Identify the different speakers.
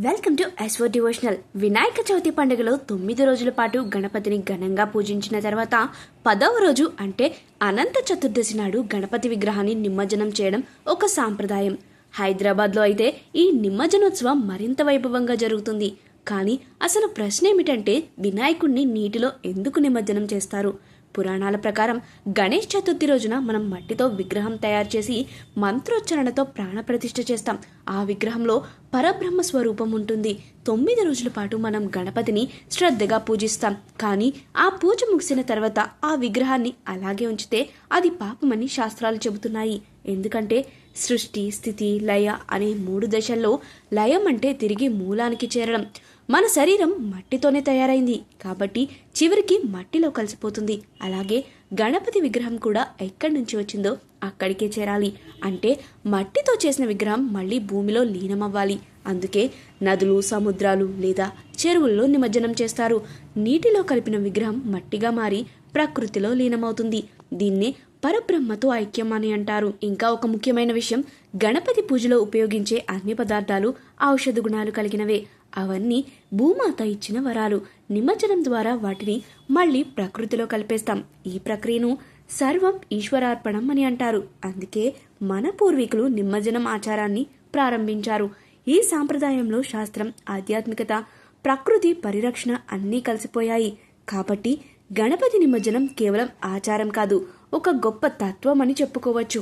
Speaker 1: Welcome to SVO devotional. Vinayaka Chavithi పండుగలో 9 రోజుల పాటు గణపతిని ఘనంగా పూజించిన తర్వాత 10వ రోజు అంటే అనంత చతుర్దశి నాడు గణపతి విగ్రహాన్ని నిమజ్జనం చేయడం ఒక సాంప్రదాయం. హైదరాబాద్లో అయితే ఈ నిమజ్జనోత్సవం మరింత వైభవంగా జరుగుతుంది. కానీ అసలు ప్రశ్న ఏమిటంటే, వినాయకుడిని నీటిలో ఎందుకు నిమజ్జనం చేస్తారు? పురాణాల ప్రకారం గణేష్ చతుర్థి రోజున మనం మట్టితో విగ్రహం తయారు చేసి మంత్రోచ్చరణతో ప్రాణప్రతిష్ఠ చేస్తాం. ఆ విగ్రహంలో పరబ్రహ్మ స్వరూపం ఉంటుంది. 9 రోజుల పాటు మనం గణపతిని శ్రద్ధగా పూజిస్తాం. కానీ ఆ పూజ ముగిసిన తర్వాత ఆ విగ్రహాన్ని అలాగే ఉంచితే అది పాపమని శాస్త్రాలు చెబుతున్నాయి. ఎందుకంటే సృష్టి, స్థితి, లయ అనే 3 దశల్లో లయం అంటే తిరిగి మూలానికి చేరడం. మన శరీరం మట్టితోనే తయారైంది కాబట్టి చివరికి మట్టిలో కలిసిపోతుంది. అలాగే గణపతి విగ్రహం కూడా ఎక్కడి నుంచి వచ్చిందో అక్కడికే చేరాలి. అంటే మట్టితో చేసిన విగ్రహం మళ్ళీ భూమిలో లీనమవ్వాలి. అందుకే నదులు, సముద్రాలు లేదా చెరువుల్లో నిమజ్జనం చేస్తారు. నీటిలో కలిపిన విగ్రహం మట్టిగా మారి ప్రకృతిలో లీనమవుతుంది. దీన్నే పరబ్రహ్మతో ఐక్యం అని అంటారు. ఇంకా ఒక ముఖ్యమైన విషయం, గణపతి పూజలో ఉపయోగించే అన్ని పదార్థాలు ఔషధ గుణాలు కలిగినవే. అవన్నీ భూమాత ఇచ్చిన వరాలు. నిమజ్జనం ద్వారా వాటిని మళ్ళీ ప్రకృతిలో కలిపేస్తాం. ఈ ప్రక్రియను సర్వం ఈశ్వరార్పణం అని అంటారు. అందుకే మన పూర్వీకులు నిమజ్జనం ఆచారాన్ని ప్రారంభించారు. ఈ సాంప్రదాయంలో శాస్త్రం, ఆధ్యాత్మికత, ప్రకృతి పరిరక్షణ అన్నీ కలిసిపోయాయి. కాబట్టి గణపతి నిమజ్జనం కేవలం ఆచారం కాదు, ఒక గొప్ప తత్వం అని చెప్పుకోవచ్చు.